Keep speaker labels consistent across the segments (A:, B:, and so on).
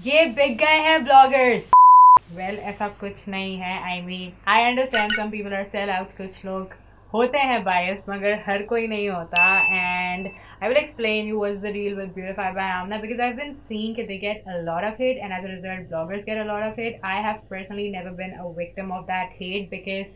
A: ये बिक गए हैं ब्लॉगर्स। वेल ऐसा कुछ नहीं है। I understand some people are sell out, कुछ लोग होते हैं बायस्ड, मगर हर कोई नहीं होता. And I will explain you what's the deal with Beautify by Amna, because I've been seeing that they get a lot of hate, and as a result bloggers get a lot of hate. I have personally never been a victim of that hate, because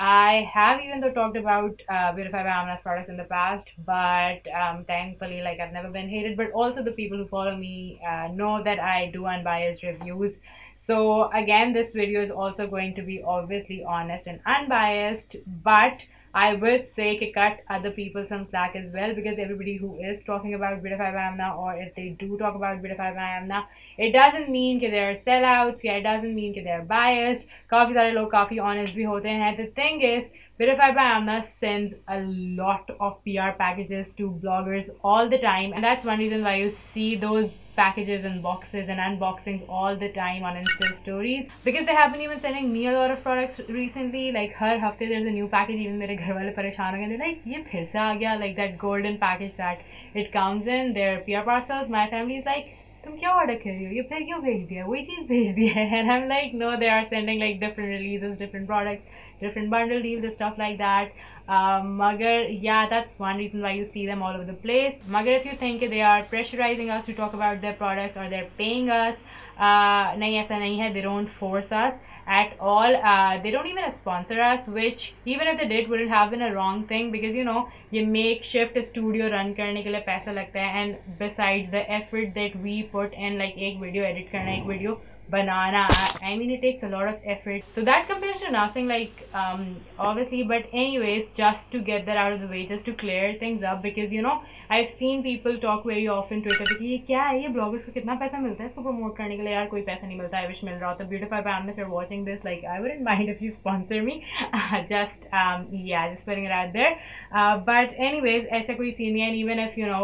A: I have even though talked about Beautify by Amna's products in the past, but thankfully, like, I've never been hated. But also the people who follow me know that I do unbiased reviews. So again, this video is also going to be obviously honest and unbiased, but I would say to cut other people some slack as well, because everybody who is talking about Beautify by Amna, or if they do talk about Beautify by Amna, it doesn't mean that they're sellouts. Yeah, it doesn't mean that they're biased. काफी सारे लोग काफी honest भी होते हैं. The thing is, Beautify by Amna sends a lot of PR packages to bloggers all the time, and that's one reason why you see those packages and boxes and unboxings all the time on Insta stories, because they have been even sending me a lot of products recently. Like हर हफ्ते there's a new package. Even मेरे घर वाले परेशान हो गए. They're like, ये फिर से आ गया, like that golden package that it comes in their PR parcels. My family is like, तुम क्या ऑर्डर कर रही हो, ये फिर क्यों भेज दिया, वही चीज़ भेज दी है. And I'm like, no, they are sending like different releases, different products, different bundle deals and stuff like that. Magar, yeah, that's one reason why you see them all over the place. Magar, if you think they are pressurizing us to talk about their products, or they're paying us, nahi aisa nahi hai. They don't force us at all. They don't even sponsor us, which even if they did wouldn't have been a wrong thing, because you know ये makeshift studio run करने के लिए पैसा लगता है, and besides the effort that we put in, like एक video edit करना, एक video banana, I mean it takes a lot of effort, so that compares to nothing, like obviously. But anyways, just to get that out of the way, just to clear things up, because you know I've seen people talk very often Twitter पे कि ये क्या है, ये bloggers को कितना पैसा मिलता है इसको promote करने के लिए. यार कोई पैसा नहीं मिलता. I wish मिल रहा होता. Beautify by Amna, if you're watching this, like, I wouldn't mind if you sponsor me. Just yeah, just putting it out there. But anyways, ऐसा कोई scene नहीं है. And even if you know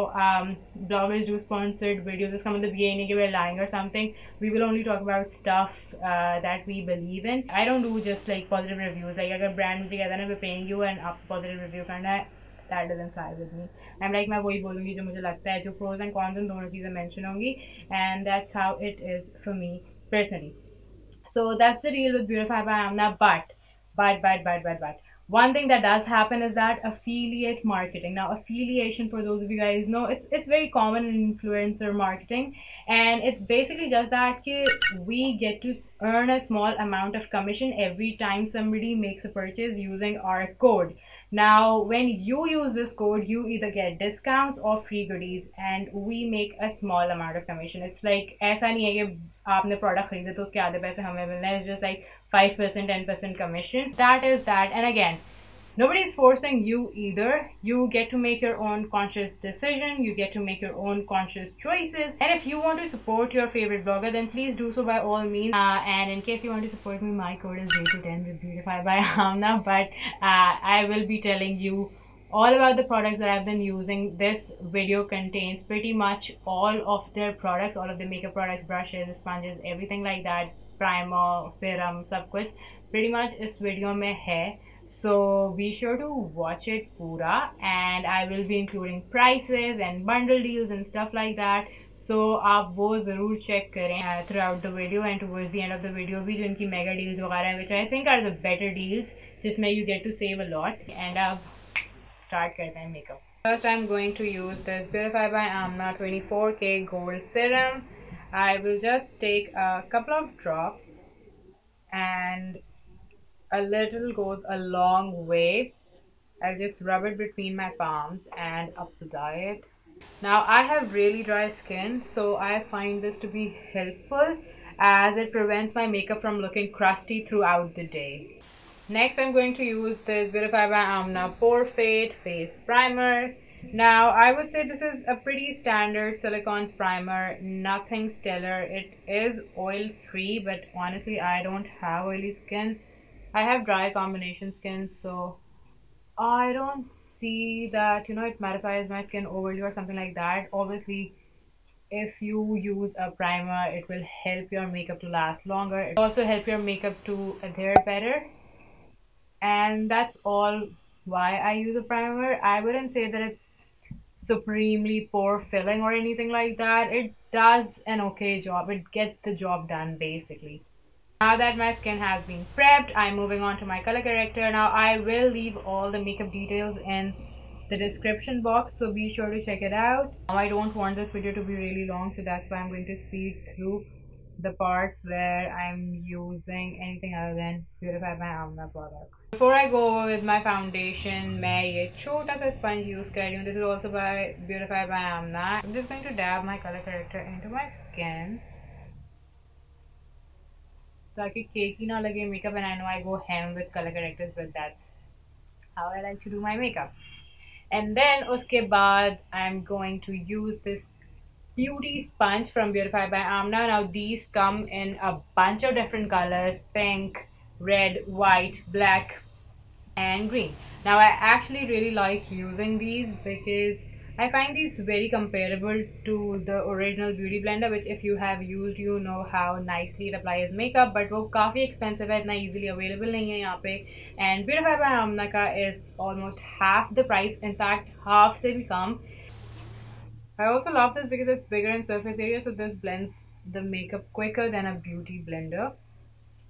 A: bloggers do sponsored videos, इसका मतलब ये नहीं कि we're lying or something. We will only talk about stuff that we believe in. I don't do just like positive reviews. Like अगर brand मुझे कहता है ना we're paying you and आप positive review करना है, that doesn't fly with me. I'm like, मैं वही बोलूँगी जो मुझे लगता है, जो pros and cons उन दोनों चीज़ें mention होंगी, and that's how it is for me personally. So that's the deal with Beautify by Amna. But one thing that does happen is that affiliate marketing. Now, affiliation, for those of you guys know, it's very common in influencer marketing, and it's basically just that we get to earn a small amount of commission every time somebody makes a purchase using our code. Now, when you use this code, you either get discounts or free goodies, and we make a small amount of commission. It's like ऐसा नहीं है कि आपने product खरीदे तो उसके आधे पैसे हमें मिलने हैं. It's just like 5%, 10% commission. That is that. And again, nobody is forcing you either. You get to make your own conscious decision. You get to make your own conscious choices. And if you want to support your favorite blogger, then please do so by all means. And in case you want to support me, my code is J210 with Beautify by Amna. But I will be telling you all about the products that I've been using. This video contains pretty much all of their products, all of the makeup products, brushes, sponges, everything like that, primer, serum, सब कुछ pretty much इस video में है. So be sure to watch it pura, and I will be including prices and bundle deals and stuff like that. So आप वो ज़रूर check करें throughout the video, and towards the end of the video भी जो इनकी mega deals वगैरह हैं, which I think are the better deals, जिसमें you get to save a lot. And अब start करते हैं makeup. First I'm going to use this Beautify by Amna 24K Gold Serum. I will just take a couple of drops, and a little goes a long way. I'll just rub it between my palms and apply it. Now I have really dry skin, so I find this to be helpful as it prevents my makeup from looking crusty throughout the day. Next I'm going to use this Beautify by Amna Porfade Face Primer. Now I would say this is a pretty standard silicone primer, nothing stellar. It is oil free, but honestly I don't have oily skin. I have dry combination skin, so I don't see that, you know, it mattifies my skin overly or something like that. Obviously, if you use a primer, it will help your makeup to last longer. It will also help your makeup to adhere better. And that's all why I use a primer. I wouldn't say that it's supremely pore filling or anything like that. It does an okay job. It gets the job done basically. Now that my skin has been prepped, I'm moving on to my color corrector. Now I will leave all the makeup details in the description box, so be sure to check it out. Now I don't want this video to be really long, so that's why I'm going to speed through the parts where I'm using anything other than Beautify by Amna product. Before I go over with my foundation, मैं ये छोटा सा sponge use कर रही हूँ. This is also by Beautify by Amna. I'm just going to dab my color corrector into my skin ताकि cakey ना लगे makeup, and I know I go ham with color correctors, but that's how I like to do my makeup. And then उसके बाद I'm going to use this beauty sponge from Beautify by Amna. Now these come in a bunch of different colors: pink, red, white, black, and green. Now I actually really like using these because I find these very comparable to the original beauty blender, which if you have used you know how nicely it applies makeup, but वो काफ़ी expensive है, इतना easily available नहीं है यहाँ पे. And Beautify by Amna का is almost half the price, in fact half से भी कम. I also love this because it's bigger in surface area, so this blends the makeup quicker than a beauty blender.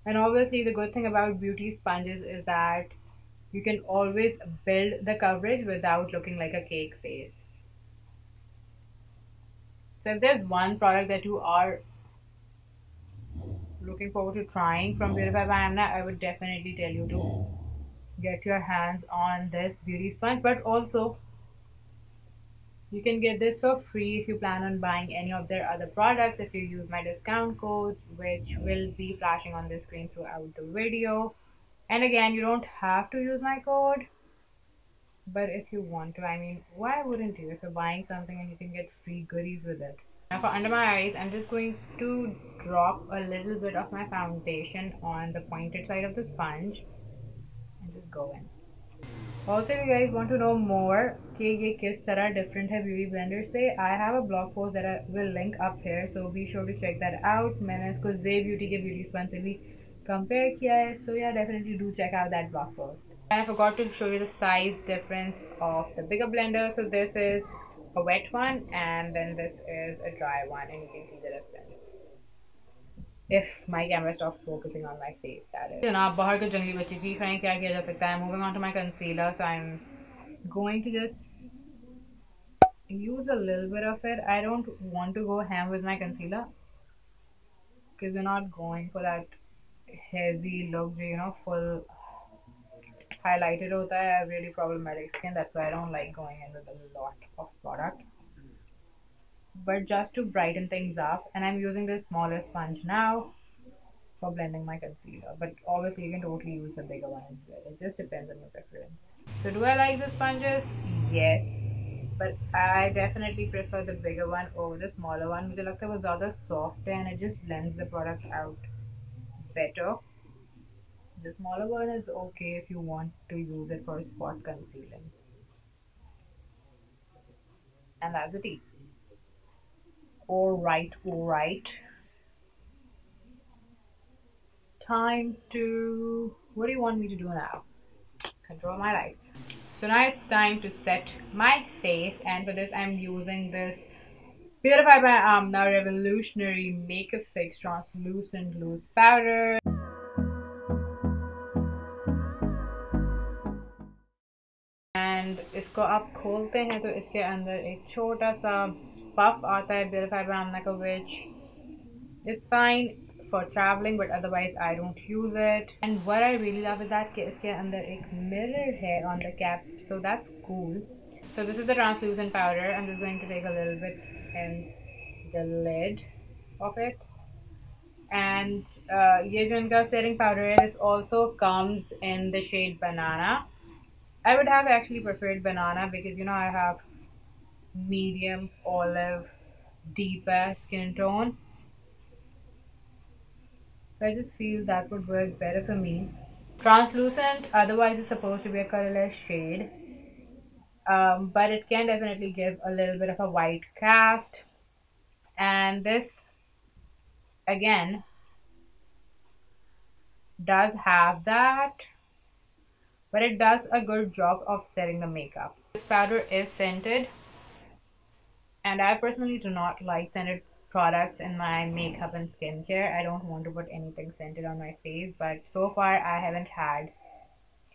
A: And obviously the good thing about beauty sponges is that you can always build the coverage without looking like a cake face. So if there's one product that you are looking forward to trying from Beautify by Amna, I would definitely tell you to get your hands on this beauty sponge. But also you can get this for free if you plan on buying any of their other products if you use my discount code, which will be flashing on the screen throughout the video. And again, you don't have to use my code, but if you want to, I mean, why wouldn't you? If you're buying something and you can get free goodies with it. Now for under my eyes, I'm just going to drop a little bit of my foundation on the pointed side of the sponge and just go in. Also, if you guys want to know more कि ये किस तरह different है beauty blender से, I have a blog post that I will link up here, so be sure to check that out. मैंने इसको Zay Beauty के beauty sponge से भी compare किया है, so yeah, definitely do check out that blog post. And I forgot to show you the size difference of the bigger blender. So this is a wet one and then this is a dry one, and you can see the difference. If my camera stops focusing on my face, that is. जनाब बाहर के जंगली बच्ची थी, फिर क्या किया जा सकता है? Moving on to my concealer, so I'm going to just use a little bit of it. I don't want to go ham with my concealer because we're not going for that heavy look, you know, full highlighted hota hai. I have really problematic skin, that's why I don't like going in with a lot of product. But just to brighten things up, and I'm using this smaller sponge now for blending my concealer, but obviously you can totally use the bigger one as well. It just depends on your preference. So do I like the sponges? Yes, but I definitely prefer the bigger one over the smaller one. मुझे लगता है वो ज़्यादा soft है and it just blends the product out better. The smaller one is okay if you want to use it for spot concealing. And that's the tea. Alright. Time to... what do you want me to do now? Control my life. So now it's time to set my face, and for this I'm using this Beautify by Amna Revolutionary Makeup Fix Translucent Loose Powder. And इसको आप खोलते हैं तो इसके अंदर एक छोटा सा puff आता है Beautify by Amna का, which is fine for traveling, but otherwise I don't use it. And what I really love is that कि इसके अंदर एक mirror है on the cap, so that's cool. So this is the translucent powder. I'm just going to take a little bit in the lid of it. And ये जो इनका setting powder है, this also comes in the shade Banana. I would have actually preferred Banana because, you know, I have medium olive deeper skin tone, so I just feel that would work better for me. Translucent otherwise is supposed to be a colorless shade, but it can definitely give a little bit of a white cast, and this again does have that, but it does a good job of setting the makeup. This powder is scented, And I personally do not like scented products in my makeup and skincare. I don't want to put anything scented on my face, but so far I haven't had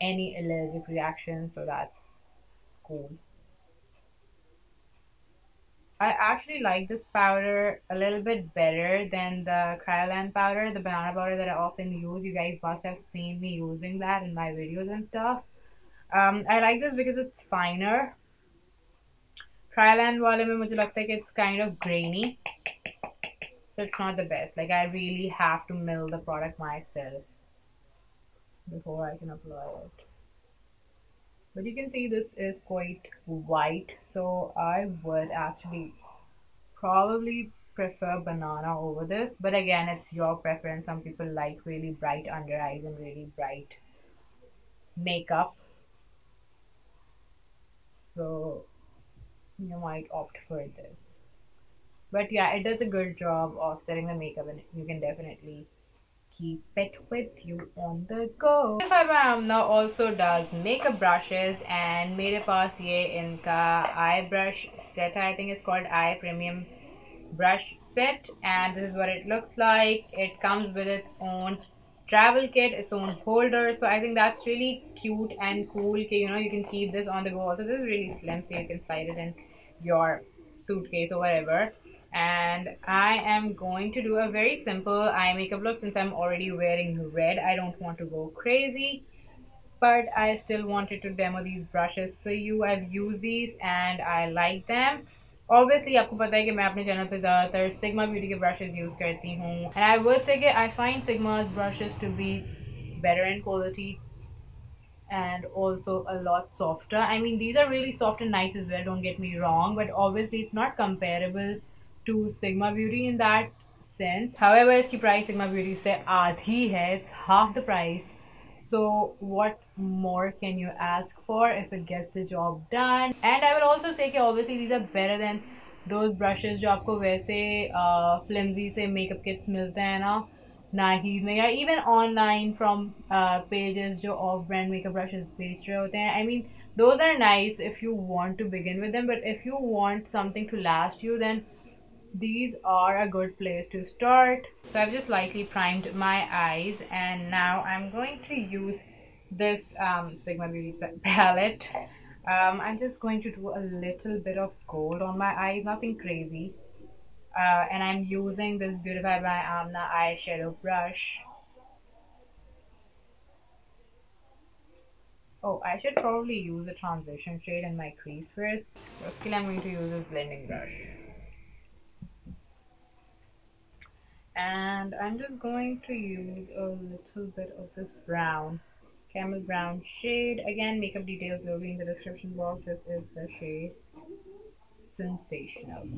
A: any allergic reactions, so that's cool. I actually like this powder a little bit better than the Kryolan powder, the banana powder that I often use. You guys must have seen me using that in my videos and stuff. I like this because it's finer. Kryolan वाले में मुझे लगता है कि it's kind of grainy, so it's not the best. Like I really have to mill the product myself before I can apply it. But you can see this is quite white, so I would actually probably prefer banana over this. But again, it's your preference. Some people like really bright under eyes and really bright makeup, so you might opt for this. But yeah, it does a good job of setting the makeup, and you can definitely keep it with you on the go. Beautify by Amna also does makeup brushes, and मेरे पास ये इनका eye brush set है. I think it's called Eye Premium Brush Set, and this is what it looks like. It comes with its own travel kit, its own holder, so I think that's really cute and cool. Okay, you know, you can keep this on the go. Also, this is really slim, so you can slide it in your suitcase or whatever. And I am going to do a very simple eye makeup look since I'm already wearing red. I don't want to go crazy, but I still wanted to demo these brushes for you. I've used these and I like them. Obviously, आपको पता है कि मैं अपने channel पे ज़्यादातर Sigma Beauty के brushes use करती हूँ. And I would say कि I find Sigma's brushes to be better in quality and also a lot softer. I mean, these are really soft and nice as well, don't get me wrong, but obviously it's not comparable to Sigma Beauty in that sense. However, its price Sigma Beauty से आधी है, it's half the price. So what more can you ask for if it gets the job done? And I will also say कि obviously these are better than those brushes जो आपको वैसे flimsy से makeup kits मिलते हैं ना Nahi में, या even online from pages जो off-brand makeup brushes बेच रहे होते हैं. I mean, those are nice if you want to begin with them, but if you want something to last you, then these are a good place to start. So I've just lightly primed my eyes, and now I'm going to use this Sigma Beauty palette. I'm just going to do a little bit of gold on my eyes, nothing crazy. And I'm using this Beautify by Amna eyeshadow brush. Oh, I should probably use a transition shade in my crease first. Firstly, I'm going to use this blending brush. And I'm just going to use a little bit of this brown, camel brown shade. Again, makeup details will be in the description box. This is the shade Sensational.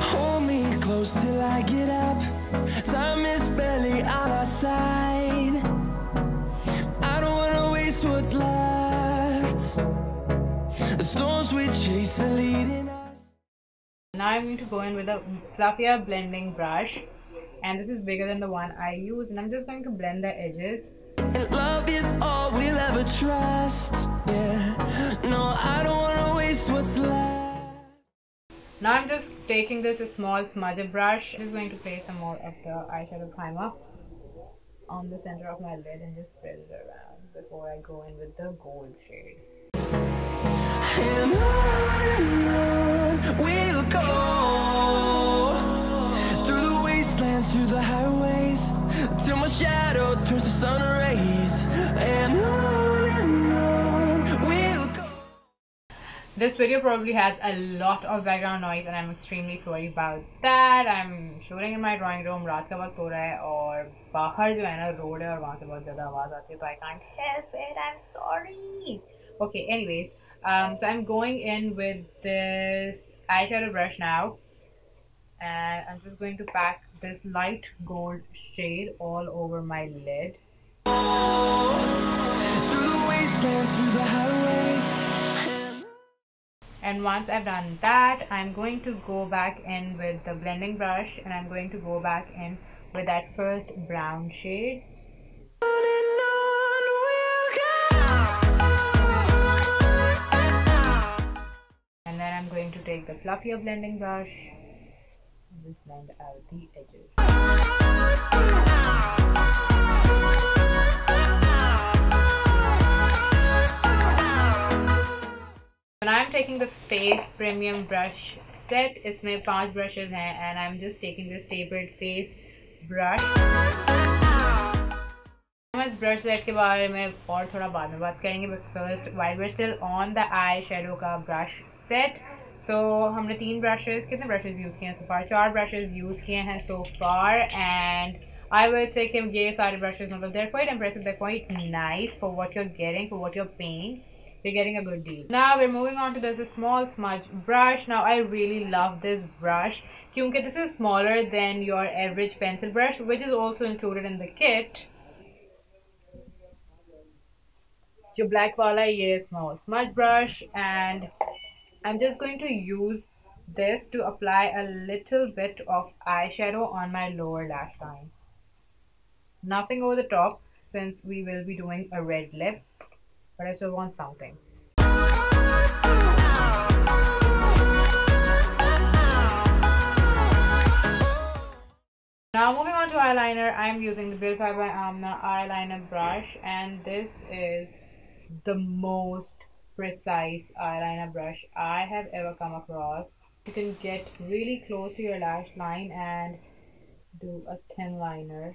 B: Hold me close till I get up. Time is barely on our side. I don't wanna waste what's left. The storms we chase are leading us.
A: Now I'm going to go in with a fluffier blending brush, and this is bigger than the one I use, and I'm just going to blend the edges.
B: And love is all we'll ever trust. Yeah, no, I don't wanna waste what's left.
A: Now I'm just taking this small smudge brush. I'm just going to place some more of the eyeshadow primer on the center of my lid and just spread it around before I go in with the gold shade.
B: And on we'll go, through the wastelands, through the highways, till my shadow turns to sun rays. And on we'll go.
A: This video probably has a lot of background noise, and I'm extremely sorry about that. I'm shooting in my drawing room. रात का वक्त हो रहा है और बाहर जो है ना रोड है और वहाँ से बहुत ज़्यादा आवाज़ आती है, तो I can't help it. I'm sorry. Okay, anyways, so I'm going in with this eyeshadow brush now, and I'm just going to pack this light gold shade all over my lid.
B: Through the wastelands, through the highways.
A: And once I've done that, I'm going to go back in with the blending brush, and I'm going to go back in with that first brown shade.
B: On and on
A: to take the fluffier blending brush and just blend out the edges. Now I'm taking the face premium brush set. इसमें 5 brushes हैं and I'm just taking this tapered face brush. हम इस brush set के बारे में और थोड़ा बाद में बात करेंगे, but first while we're still on the eye shadow का brush set, so हमने 3 brushes, कितने brushes यूज़ किए हैं so far? 4 brushes यूज़ किए हैं so far, and I would say कि ये सारे brushes मतलब they're quite impressive, they're quite nice for what you're getting, for what you're paying. You're getting a good deal. Now we're moving on to this small smudge brush. Now I really love this brush because this is smaller than your average pencil brush, which is also included in the kit. जो black वाला ये small smudge brush, and I'm just going to use this to apply a little bit of eyeshadow on my lower lash line. Nothing over the top since we will be doing a red lip, but I still want something. Now moving on to eyeliner, I'm using the Beautify by Amna eyeliner brush, and this is the most precise eyeliner brush I have ever come across. You can get really close to your lash line and do a thin liner.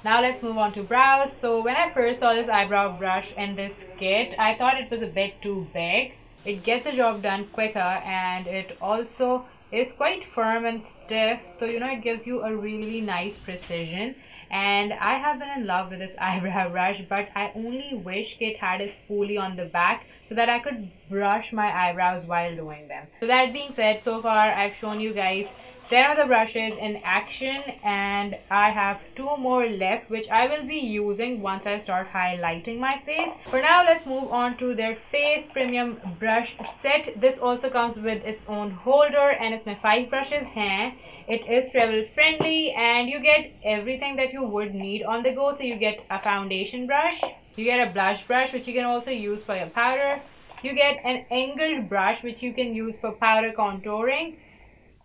A: Now let's move on to brows. So when I first saw this eyebrow brush in this kit, I thought it was a bit too big. It gets the job done quicker, and it also is quite firm and stiff, so you know it gives you a really nice precision. And I have been in love with this eyebrow brush, but I only wish it had a spoolie on the back so that I could brush my eyebrows while doing them. So that being said, so far I've shown you guys 10 of the brushes in action, and I have 2 more left which I will be using once I start highlighting my face. For now, let's move on to their face premium brush set. This also comes with its own holder, and it's my 5 brushes hain. It is travel friendly, and you get everything that you would need on the go. So you get a foundation brush, you get a blush brush which you can also use for your powder, you get an angled brush which you can use for powder contouring,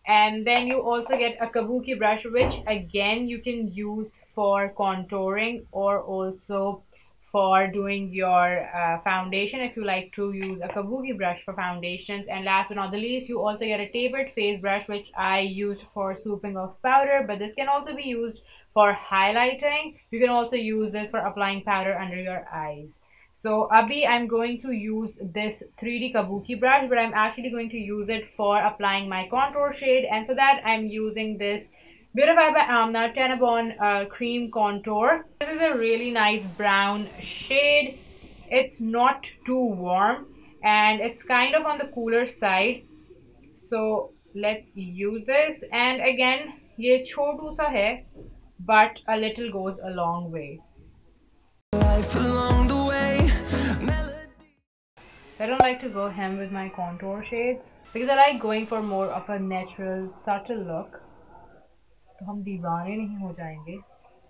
A: and then you also get a kabuki brush which again you can use for contouring or also for doing your foundation if you like to use a kabuki brush for foundations. And last but not the least, you also get a tapered face brush which I used for swooping of powder, but this can also be used for highlighting. You can also use this for applying powder under your eyes. So abhi I'm going to use this 3D kabuki brush, but I'm actually going to use it for applying my contour shade, and for that I'm using this Beautify by Amna Tanabon cream contour. This is a really nice brown shade. It's not too warm and it's kind of on the cooler side, so let's use this. And again, ye chotu sa hai, but a little goes a long way. Life along the way. I don't like to go hem with my contour shades because I like going for more of a natural, subtle look. So hum deewane nahi ho jayenge.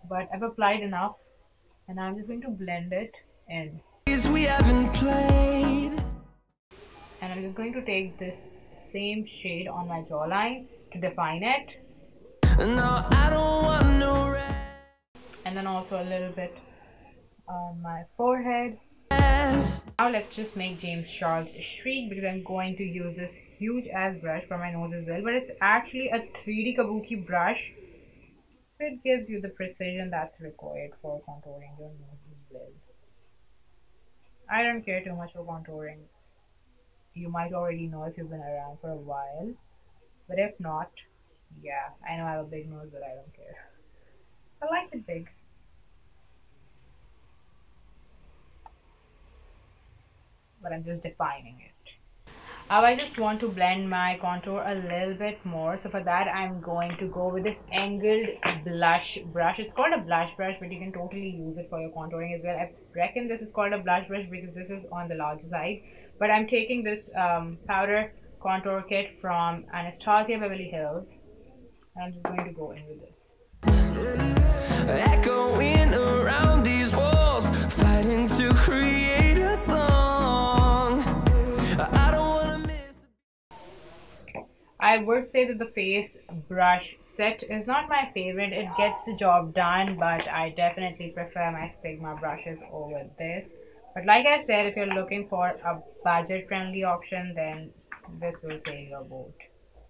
A: But I've applied enough, and I'm just going to blend it in. And I'm just going to take this same shade on my jawline to define it. No, I don't want no red. And then also a little bit on my forehead. Now let's just make James Charles shriek, because I'm going to use this huge ass brush for my nose as well, but it's actually a 3D kabuki brush, so it gives you the precision that's required for contouring your nose as well. I don't care too much for contouring. You might already know if you've been around for a while, but if not, yeah, I know I have a big nose, but I don't care. I like it big. But I'm just defining it. Now I just want to blend my contour a little bit more, so for that I'm going to go with this angled blush brush. It's called a blush brush, but you can totally use it for your contouring as well. I reckon this is called a blush brush because this is on the large side, but I'm taking this powder contour kit from Anastasia Beverly Hills, and I'm just going to go in with this. Echoing around these walls, fighting to would say that the face brush set is not my favorite. It gets the job done, but I definitely prefer my Sigma brushes over this. But like I said, if you're looking for a budget-friendly option, then this will sail your boat.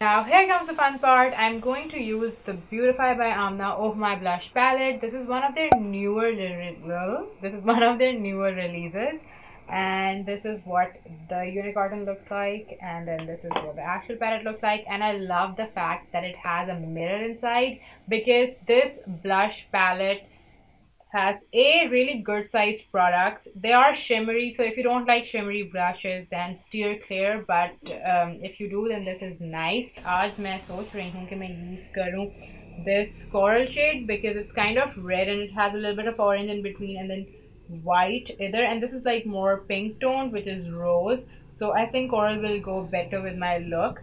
A: Now here comes the fun part. I'm going to use the Beautify by Amna of my blush palette. This is one of their newer releases, and this is what the unicorn looks like, and then this is what the actual palette looks like. And I love the fact that it has a mirror inside, because this blush palette has a really good sized products. They are shimmery, so if you don't like shimmery brushes then steer clear, but if you do then this is nice. आज मैं सोच रही हूँ कि मैं use करूँ this coral shade because it's kind of red and it has a little bit of orange in between and then white either, and this is like more pink toned, which is rose, so I think coral will go better with my look.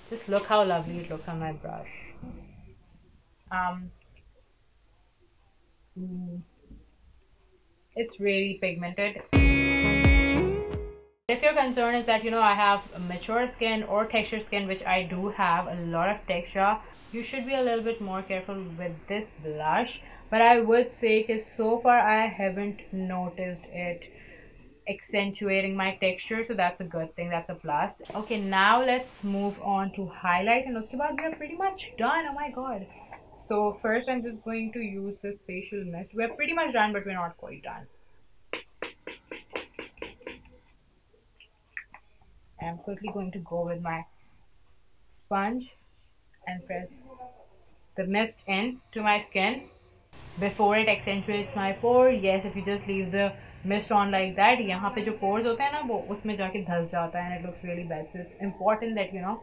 A: Just look how lovely it looks on my brush. It's really pigmented. If your concern is that, you know, I have mature skin or textured skin, which I do have a lot of texture, you should be a little bit more careful with this blush. But I would say that so far I haven't noticed it accentuating my texture, so that's a good thing, that's a plus. Okay, now let's move on to highlight, and uske baad we are pretty much done. Oh my god. So first I'm just going to use this facial mist. We're pretty much done, but we're not quite done. I'm quickly going to go with my sponge and press the mist in to my skin before it accentuates my pore. Yes, if you just leave the mist on like that, यहाँ पे जो pores होते हैं ना वो उसमें जाके धस जाता है and it looks really bad. So it's important that, you know,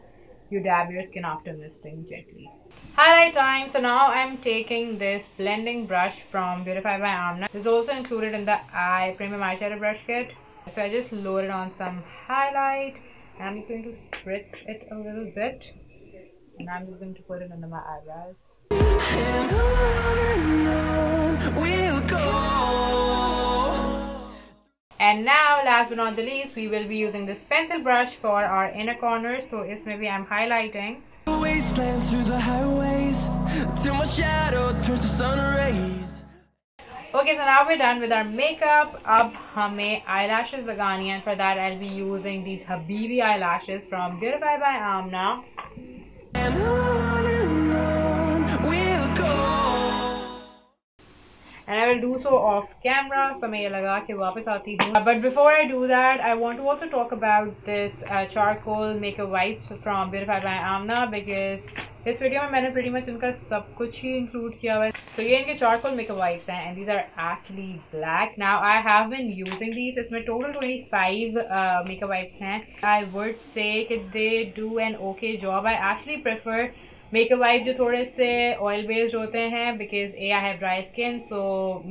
A: you dab your skin after misting gently. Highlight time. So now I'm taking this blending brush from Beautify by Amna. This is also included in the premium eyeshadow brush kit. So I just loaded on some highlight and I'm just going to spritz it a little bit, and I'm just going to put it under my eyebrows. And on we'll go. And now, last but not the least, we will be using this pencil brush for our inner corners. So इसमें भी I'm highlighting. Wastelands through the highways till my shadow turns to sun rays. Okay, so now we're done with our makeup. अब हमें eyelashes लगानी है, and for that I'll be using these Habibi eyelashes from Beautify by Amna. And on we'll go. And I will do so off camera, so मैं ये लगा के वापस आती हूँ. But before I do that, I want to also talk about this charcoal makeup wipes from Beautify by Amna, because इस video में मैंने pretty much इनका सब कुछ ही include किया हुआ है. So ये इनके charcoal makeup wipes हैं, and these are actually black. Now I have been using these. इसमें total 25 makeup wipes हैं. I would say that they do an okay job. I actually prefer makeup wipes जो थोड़े से oil based होते हैं, because A, I have dry skin, so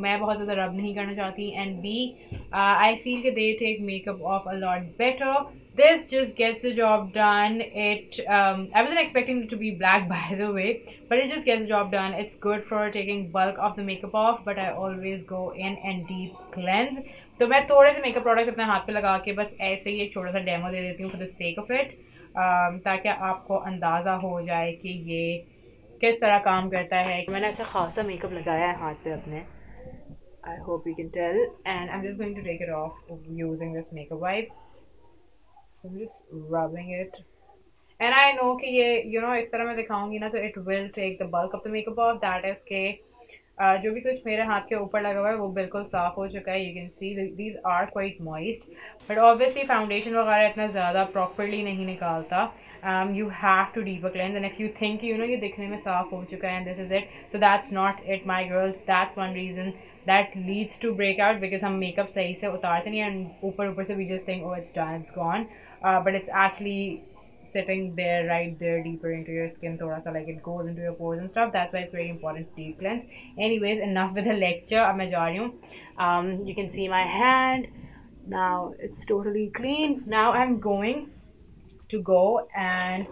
A: मैं बहुत ज़्यादा rub नहीं करना चाहती, and B, I feel that they take makeup off a lot better. This just gets the job done. I wasn't expecting it to be black, by the way, but it just gets the job done. It's good for taking bulk of the makeup off, but I always go in and deep cleanse. तो मैं थोड़े से makeup products अपने हाथ पे लगा के बस ऐसे ही एक छोटा सा demo दे देती हूँ for the sake of it, ताकि आपको अंदाज़ा हो जाए कि ये किस तरह काम करता है. मैंने अच्छा खासा मेकअप लगाया है हाथ पे अपने. I hope you can tell, and I'm just going to take it off using this makeup wipe. So I'm just rubbing it, and I know कि ये, you know, इस तरह मैं दिखाऊंगी ना तो it will take the bulk of the makeup off. That is के जो भी कुछ मेरे हाथ के ऊपर लगा हुआ है वो बिल्कुल साफ हो चुका है. You can see these are quite moist, but obviously foundation वगैरह इतना ज़्यादा properly नहीं निकालता. You have to deeper cleanse, and if you think, you know, ये दिखने में साफ हो चुका है and this is it, so that's not it, my girls. That's one reason that leads to breakout, because हम makeup सही से उतारते नहीं and ऊपर से we just think, oh, it's done, it's gone, but it's actually sitting there, right there, deeper into your skin, thoda sa, like it goes into your pores and stuff. That's why it's very important to deep cleanse. Anyways, enough with the lecture. अब मैं जा रही हूँ. You can see my hand now, it's totally clean. Now I'm going to go and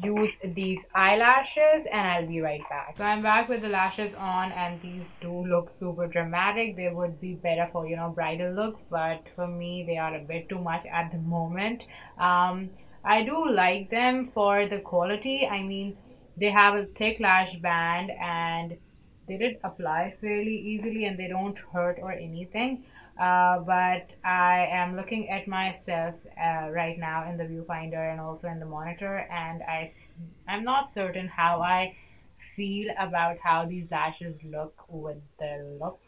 A: use these eyelashes, and I'll be right back. So I'm back with the lashes on, and these do look super dramatic. They would be better for, you know, bridal looks, but for me they are a bit too much at the moment. I do like them for the quality. I mean, they have a thick lash band and they did apply fairly easily and they don't hurt or anything. But I am looking at myself right now in the viewfinder and also in the monitor, and I'm not certain how I feel about how these lashes look with the look.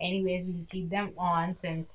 A: Anyways, we'll keep them on since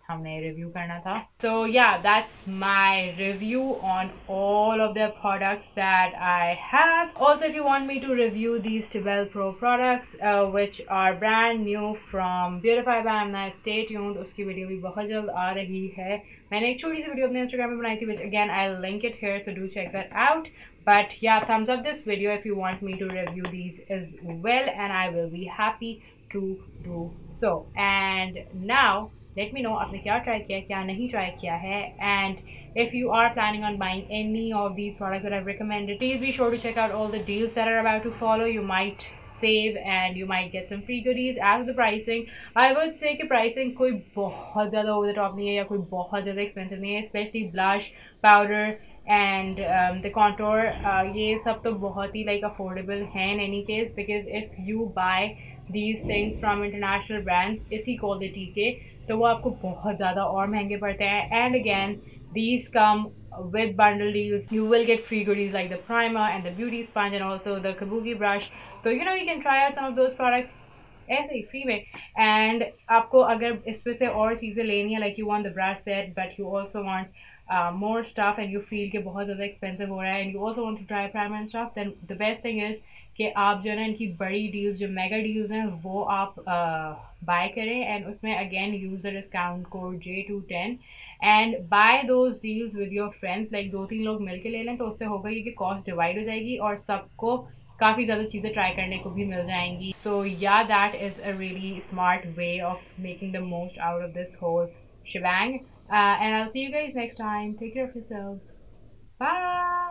A: हमने review करना था. So yeah, that's my review on all of the products that I have. Also, if you want me to review these Tibel Pro products, which are brand new from Beautify by Amna, stay tuned. उसकी video भी बहुत जल्द आ रही है. मैंने एक छोटी सी video अपने Instagram में बनाई थी, which again I'll link it here, so do check that out. But yeah, thumbs up this video if you want me to review these as well, and I will be happy to do so. And now let me know आपने क्या try किया, क्या नहीं try किया है, and if you are planning on buying any of these products that I've recommended, please be sure to check out all the deals that are about to follow. You might save and you might get some free goodies. As the pricing, I would say कि pricing कोई बहुत ज़्यादा over the top नहीं है या कोई बहुत ज़्यादा expensive नहीं है, especially blush, powder and the contour. ये सब तो बहुत ही like affordable है in any case, because if you buy these things from international brands इसी quality के, तो वो आपको बहुत ज़्यादा और महंगे पड़ते हैं. And again, these come with bundle deals. You will get free goodies like the primer and the beauty sponge and also the kabuki brush. So you know, you can try out some of those products ऐसे ही free में. And आपको अगर इसमें से और चीज़ें लेनी है, like you want the brush set but you also want more stuff and you feel कि बहुत ज़्यादा expensive हो रहा है, and you also want to try primer and stuff, then the best thing is कि आप जो है ना इनकी बड़ी डील्स, जो मेगा डील्स हैं, वो आप बाय करें, एंड उसमें again use the discount code J210 and buy those deals with your friends. Like 2-3 लोग मिलके ले लें तो उससे होगा कि कॉस्ट डिवाइड हो जाएगी और सबको काफ़ी ज़्यादा चीज़ें ट्राई करने को भी मिल जाएंगी. सो या that is a really smart way of making the most out of this whole shebang. And I'll see you guys next time. Take care of yourselves. Bye.